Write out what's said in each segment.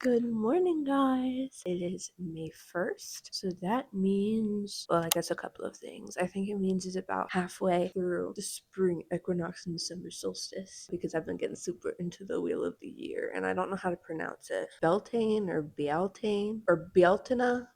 Good morning, guys. It is May 1st, so that means, well, I guess a couple of things. I think it means it's about halfway through the spring equinox and summer solstice because I've been getting super into the wheel of the year and I don't know how to pronounce it. Beltane or Beltane or Beltana?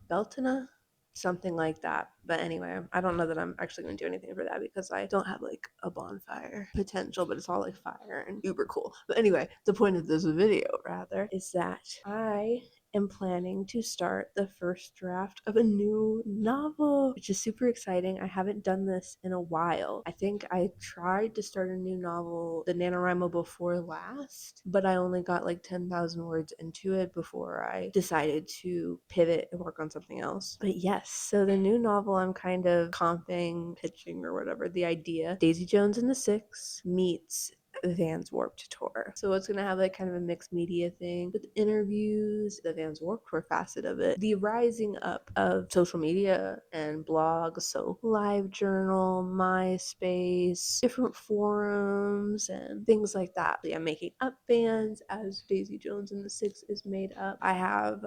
Something like that. But anyway, I don't know that I'm actually going to do anything for that because I don't have like a bonfire potential, but it's all like fire and uber cool. But anyway, the point of this video rather is that I am planning to start the first draft of a new novel, which is super exciting. I haven't done this in a while. I think I tried to start a new novel, the NaNoWriMo, before last, but I only got like 10,000 words into it before I decided to pivot and work on something else. But yes, so the new novel I'm kind of comping, pitching, or whatever, the idea, Daisy Jones and the Six meets Vans Warped Tour. So it's gonna have like kind of a mixed media thing with interviews, the Vans Warped Tour facet of it, the rising up of social media and blogs, so LiveJournal, MySpace, different forums and things like that. I'm making up Vans as Daisy Jones and the Six is made up. I have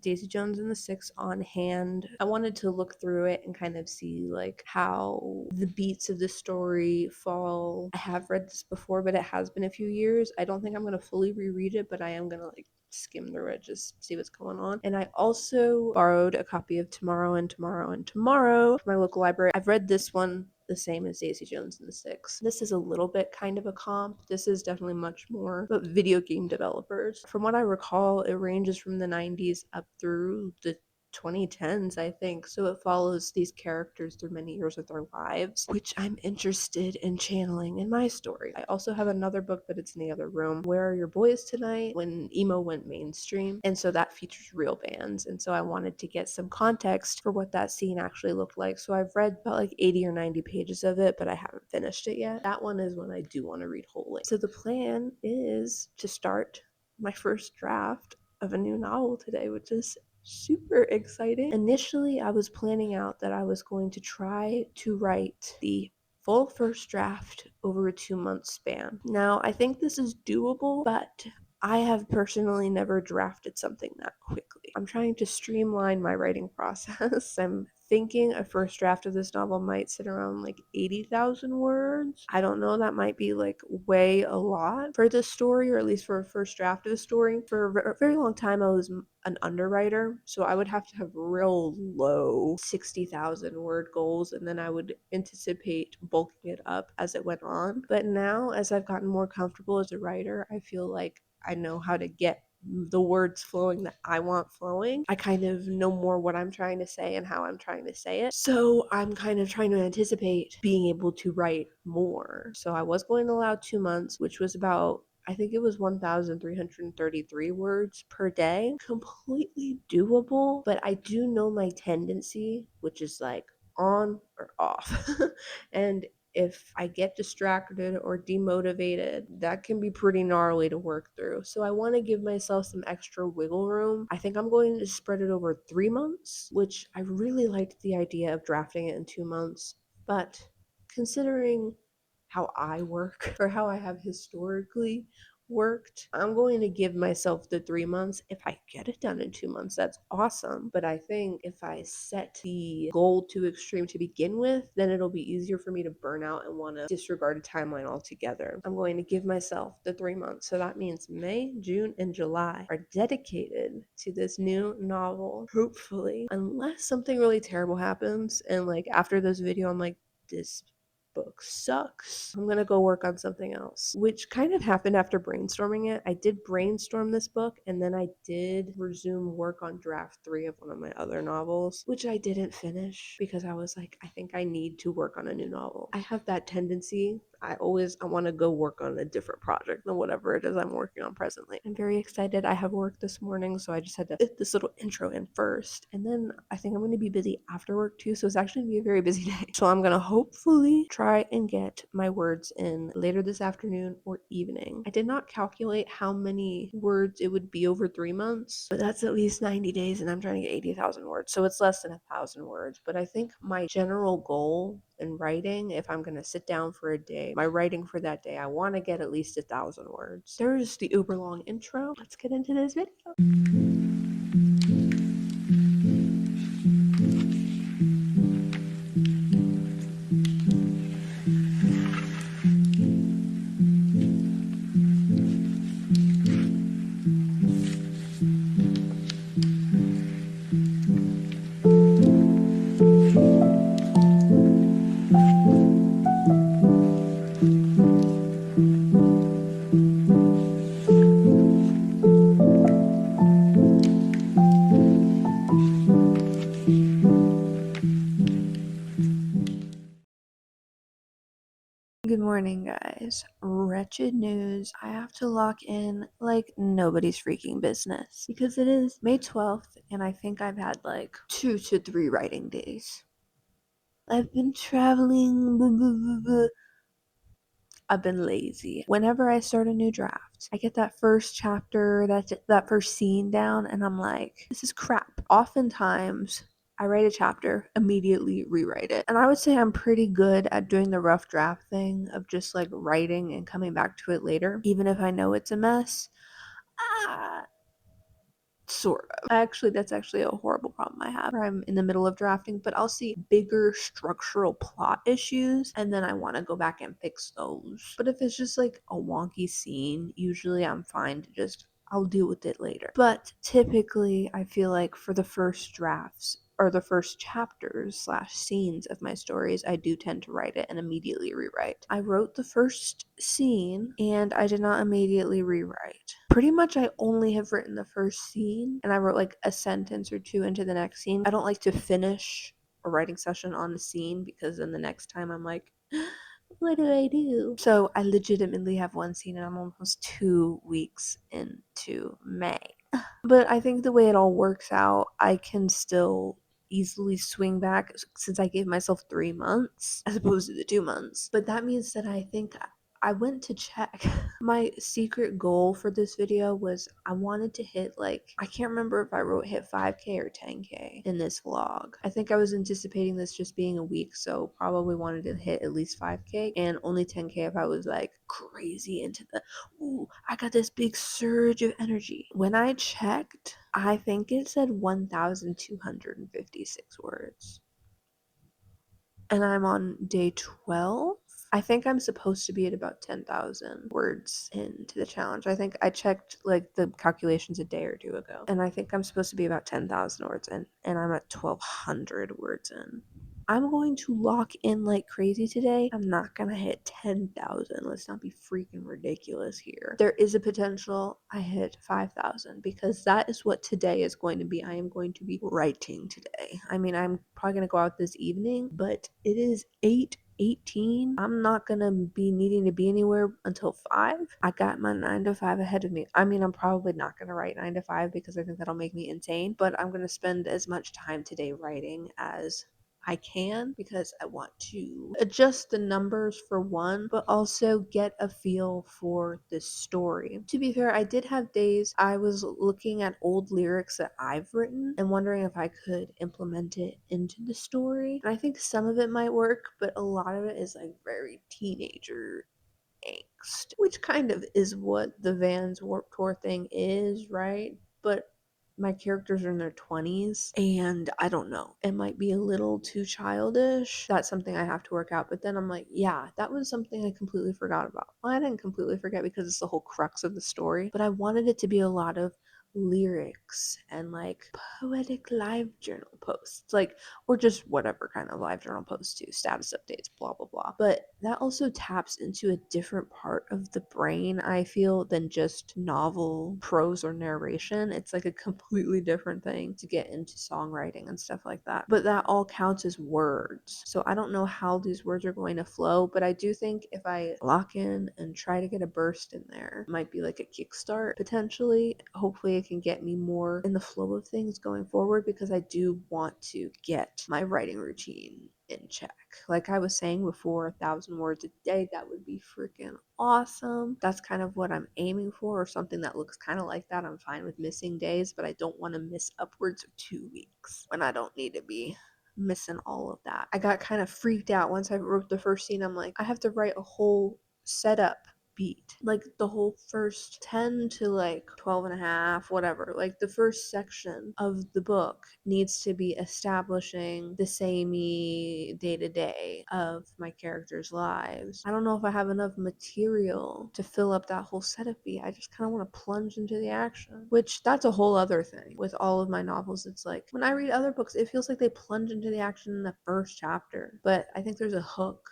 Daisy Jones and the Six on hand. I wanted to look through it and kind of see like how the beats of the story fall. I have read this before, but it has been a few years. I don't think I'm going to fully reread it, but I am going to like skim through it, just see what's going on. And I also borrowed a copy of Tomorrow and Tomorrow and Tomorrow from my local library. I've read this one the same as Daisy Jones and the Six. This is a little bit kind of a comp. This is definitely much more about video game developers. From what I recall, it ranges from the 90s up through the 2010s, I think. So it follows these characters through many years of their lives, which I'm interested in channeling in my story. I also have another book, but it's in the other room, Where Are Your Boys Tonight? When emo went mainstream. And so that features real bands. And so I wanted to get some context for what that scene actually looked like. So I've read about like 80 or 90 pages of it, but I haven't finished it yet. That one is one I do want to read wholly. So the plan is to start my first draft of a new novel today, which is super exciting. Initially, I was planning out that I was going to try to write the full first draft over a 2-month span. Now, I think this is doable, but I have personally never drafted something that quickly. I'm trying to streamline my writing process. I'm thinking a first draft of this novel might sit around like 80,000 words. I don't know, that might be like way a lot for this story, or at least for a first draft of the story. For a very long time, I was an underwriter, so I would have to have real low 60,000 word goals, and then I would anticipate bulking it up as it went on. But now, as I've gotten more comfortable as a writer, I feel like I know how to get the words flowing that I want flowing. I kind of know more what I'm trying to say and how I'm trying to say it. So I'm kind of trying to anticipate being able to write more. So I was going to allow 2 months, which was about, I think it was 1,333 words per day. Completely doable, but I do know my tendency, which is like on or off. And if I get distracted or demotivated, that can be pretty gnarly to work through. So I want to give myself some extra wiggle room. I think I'm going to spread it over 3 months, which I really liked the idea of drafting it in 2 months. But considering how I work or how I have historically worked, I'm going to give myself the 3 months. If I get it done in 2 months, that's awesome. But I think if I set the goal too extreme to begin with, then it'll be easier for me to burn out and want to disregard a timeline altogether. I'm going to give myself the 3 months. So that means May, June, and July are dedicated to this new novel. Hopefully, unless something really terrible happens and like after this video, I'm like, this book sucks, I'm gonna go work on something else, which kind of happened after brainstorming it. I did brainstorm this book, and then I did resume work on draft 3 of one of my other novels, which I didn't finish because I was like, I think I need to work on a new novel. I have that tendency. I want to go work on a different project than whatever it is I'm working on presently. I'm very excited. I have work this morning, so I just had to fit this little intro in first. And then I think I'm going to be busy after work too, so it's actually going to be a very busy day. So I'm going to hopefully try and get my words in later this afternoon or evening. I did not calculate how many words it would be over 3 months, but that's at least 90 days, and I'm trying to get 80,000 words, so it's less than 1,000 words. But I think my general goal in writing, if I'm gonna sit down for a day, my writing for that day, I want to get at least 1,000 words. There's the uber long intro. Let's get into this video. Good morning, guys. Wretched news. I have to lock in like nobody's freaking business because it is May 12th and I think I've had like 2 to 3 writing days. I've been traveling. I've been lazy. Whenever I start a new draft, I get that first chapter, that first scene down, and I'm like, this is crap. Oftentimes, I write a chapter, immediately rewrite it. And I would say I'm pretty good at doing the rough draft thing of just like writing and coming back to it later, even if I know it's a mess. Ah, sort of. That's actually a horrible problem I have where I'm in the middle of drafting, but I'll see bigger structural plot issues and then I want to go back and fix those. But if it's just like a wonky scene, usually I'm fine to just I'll deal with it later. But typically, I feel like for the first drafts or the first chapters slash scenes of my stories, I do tend to write it and immediately rewrite. I wrote the first scene and I did not immediately rewrite. Pretty much I only have written the first scene and I wrote like a sentence or two into the next scene. I don't like to finish a writing session on a scene because then the next time I'm like, what do I do? So I legitimately have one scene and I'm almost 2 weeks into May. But I think the way it all works out, I can still easily swing back since I gave myself 3 months as opposed to the 2 months. But that means that I think I went to check. My secret goal for this video was I wanted to hit like, I can't remember if I wrote hit 5K or 10K in this vlog. I think I was anticipating this just being a week, so probably wanted to hit at least 5K and only 10K if I was like crazy into the, ooh, I got this big surge of energy. When I checked, I think it said 1,256 words. And I'm on day 12. I think I'm supposed to be at about 10,000 words into the challenge. I think I checked like the calculations a day or two ago, and I think I'm supposed to be about 10,000 words in, and I'm at 1,200 words in. I'm going to lock in like crazy today. I'm not gonna hit 10,000. Let's not be freaking ridiculous here. There is a potential I hit 5,000 because that is what today is going to be. I am going to be writing today. I mean, I'm probably gonna go out this evening, but it is 8:18. I'm not gonna be needing to be anywhere until 5. I got my 9 to 5 ahead of me. I mean, I'm probably not gonna write 9 to 5 because I think that'll make me insane, but I'm gonna spend as much time today writing as I can because I want to adjust the numbers for one, but also get a feel for this story. To be fair, I did have days I was looking at old lyrics that I've written and wondering if I could implement it into the story. And I think some of it might work, but a lot of it is like very teenager angst, which kind of is what the Vans Warped Tour thing is, right? But my characters are in their 20s and I don't know, it might be a little too childish. That's something I have to work out. But then I'm like, yeah, that was something I completely forgot about. Well, I didn't completely forget because it's the whole crux of the story, but I wanted it to be a lot of lyrics and like poetic live journal posts, like, or just whatever kind of live journal posts too, status updates, blah blah blah. But that also taps into a different part of the brain, I feel, than just novel prose or narration. It's like a completely different thing to get into songwriting and stuff like that. But that all counts as words. So I don't know how these words are going to flow, but I do think if I lock in and try to get a burst in there, it might be like a kickstart potentially. Hopefully it can get me more in the flow of things going forward because I do want to get my writing routine in check. Like I was saying before, 1,000 words a day, that would be freaking awesome. That's kind of what I'm aiming for, or something that looks kind of like that. I'm fine with missing days, but I don't want to miss upwards of 2 weeks when I don't need to be. missing all of that. I got kind of freaked out once I wrote the first scene. I'm like, I have to write a whole setup beat, like the whole first 10 to like 12 and a half, whatever, like the first section of the book needs to be establishing the samey day-to-day of my characters' lives. I don't know if I have enough material to fill up that whole setup beat. I just kind of want to plunge into the action, which that's a whole other thing with all of my novels. It's like when I read other books, it feels like they plunge into the action in the first chapter, but I think there's a hook,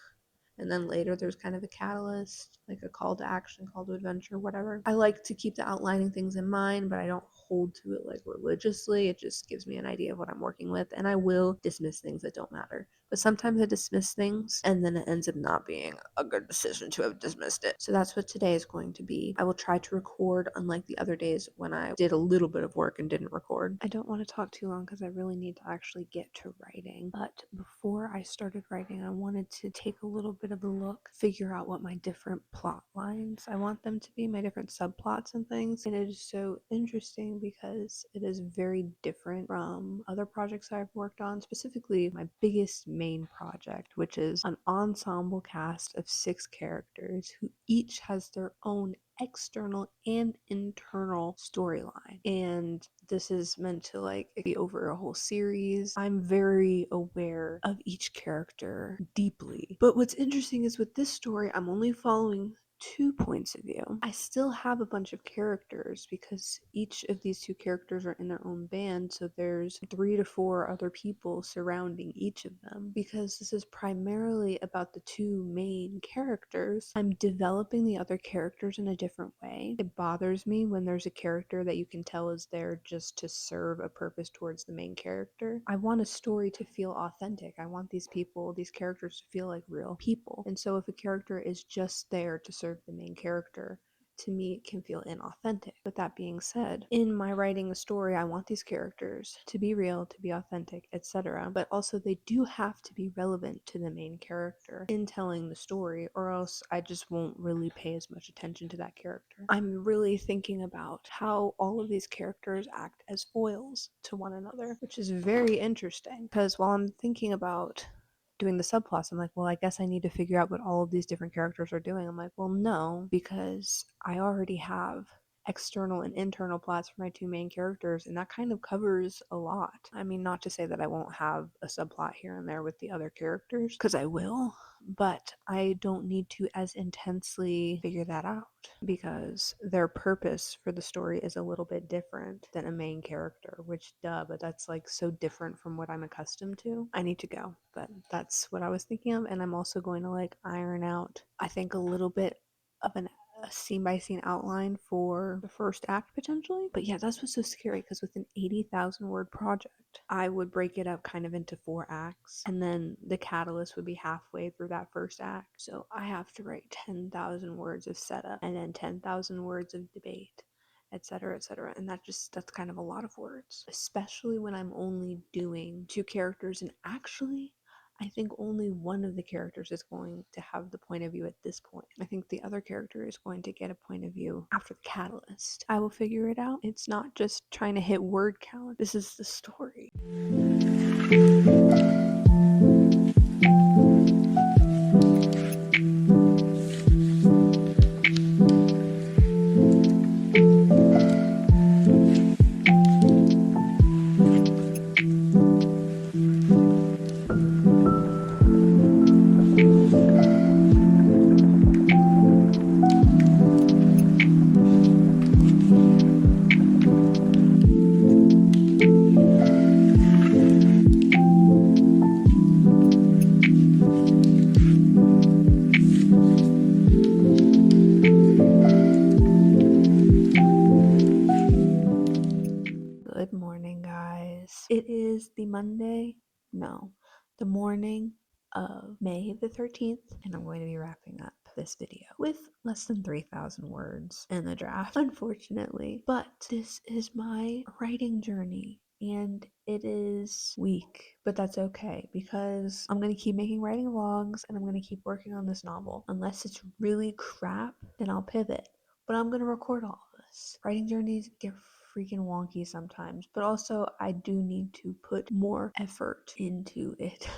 and then later there's kind of a catalyst, like a call to action, call to adventure, whatever. I like to keep the outlining things in mind, but I don't hold to it like religiously. It just gives me an idea of what I'm working with, and I will dismiss things that don't matter. But sometimes I dismiss things and then it ends up not being a good decision to have dismissed it. So that's what today is going to be. I will try to record, unlike the other days when I did a little bit of work and didn't record. I don't want to talk too long because I really need to actually get to writing. But before I started writing, I wanted to take a little bit of a look, figure out what my different plot lines I want them to be, my different subplots and things. And it is so interesting because it is very different from other projects I've worked on, specifically my biggest main project, which is an ensemble cast of 6 characters who each has their own external and internal storyline. And this is meant to like be over a whole series. I'm very aware of each character deeply. But what's interesting is with this story, I'm only following 2 points of view. I still have a bunch of characters because each of these 2 characters are in their own band, so there's 3 to 4 other people surrounding each of them. Because this is primarily about the 2 main characters, I'm developing the other characters in a different way. It bothers me when there's a character that you can tell is there just to serve a purpose towards the main character. I want a story to feel authentic. I want these people, these characters to feel like real people. And so if a character is just there to serve the main character, to me it can feel inauthentic. With that being said, in my writing a story, I want these characters to be real, to be authentic, etc. But also they do have to be relevant to the main character in telling the story, or else I just won't really pay as much attention to that character. I'm really thinking about how all of these characters act as foils to one another, which is very interesting because while I'm thinking about doing the subplots, I'm like, well, I guess I need to figure out what all of these different characters are doing. I'm like, well, no, because I already have external and internal plots for my 2 main characters, and that kind of covers a lot. I mean, not to say that I won't have a subplot here and there with the other characters, because I will, but I don't need to as intensely figure that out because their purpose for the story is a little bit different than a main character, which duh, but that's like so different from what I'm accustomed to. I need to go, but that's what I was thinking of, and I'm also going to like iron out, I think, a little bit of a scene by scene outline for the first act potentially. But yeah, that's what's so scary because with an 80,000 word project, I would break it up kind of into 4 acts, and then the catalyst would be halfway through that first act. So I have to write 10,000 words of setup and then 10,000 words of debate, etc., etc. And that's kind of a lot of words, especially when I'm only doing 2 characters. And actually, I think only one of the characters is going to have the point of view at this point. I think the other character is going to get a point of view after the catalyst. I will figure it out. It's not just trying to hit word count. This is the story. Good morning, guys. It is the Monday, no, the morning of May the 13th, and I'm going to be wrapping up this video with less than 3,000 words in the draft, unfortunately. But this is my writing journey, and it is weak, but that's okay because I'm going to keep making writing vlogs and I'm going to keep working on this novel. Unless it's really crap, then I'll pivot. But I'm going to record all of this. Writing journeys get freaking wonky sometimes, but also I do need to put more effort into it.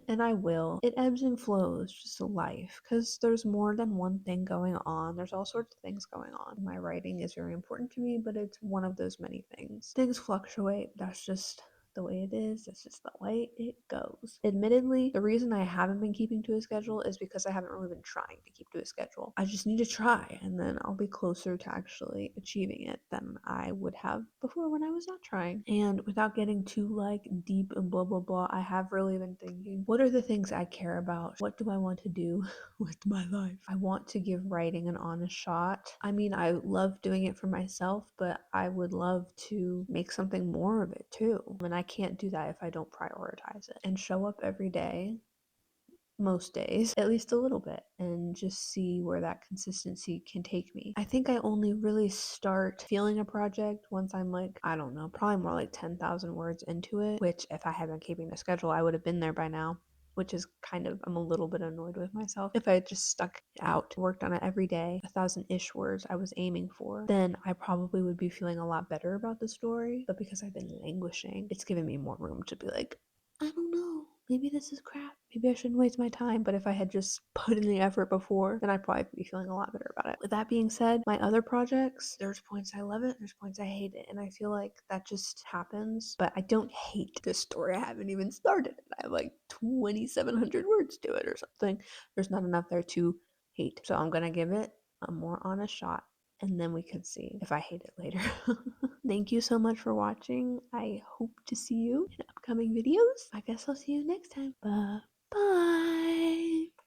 And I will. It ebbs and flows, just life, because there's more than one thing going on. There's all sorts of things going on. My writing is very important to me, but it's one of those many things. Things fluctuate. That's just the way it is. That's just the way it goes. Admittedly, the reason I haven't been keeping to a schedule is because I haven't really been trying to keep to a schedule. I just need to try, and then I'll be closer to actually achieving it than I would have before when I was not trying. And without getting too like deep and blah blah blah, I have really been thinking, what are the things I care about? What do I want to do with my life? I want to give writing an honest shot. I mean, I love doing it for myself, but I would love to make something more of it too. And I can't do that if I don't prioritize it and show up every day, most days, at least a little bit, and just see where that consistency can take me. I think I only really start feeling a project once I'm like, I don't know, probably more like 10,000 words into it, which if I had been keeping the schedule, I would have been there by now. Which is kind of, I'm a little bit annoyed with myself. If I had just stuck it out, worked on it every day, 1,000-ish words I was aiming for, then I probably would be feeling a lot better about the story. But because I've been languishing, it's given me more room to be like, I don't know. Maybe this is crap. Maybe I shouldn't waste my time. But if I had just put in the effort before, then I'd probably be feeling a lot better about it. With that being said, my other projects, there's points I love it, there's points I hate it. And I feel like that just happens. But I don't hate this story. I haven't even started it. I have like 2,700 words to it or something. There's not enough there to hate. So I'm going to give it a more honest shot. And then we can see if I hate it later. Thank you so much for watching. I hope to see you in upcoming videos. I guess I'll see you next time. Bye. Bye.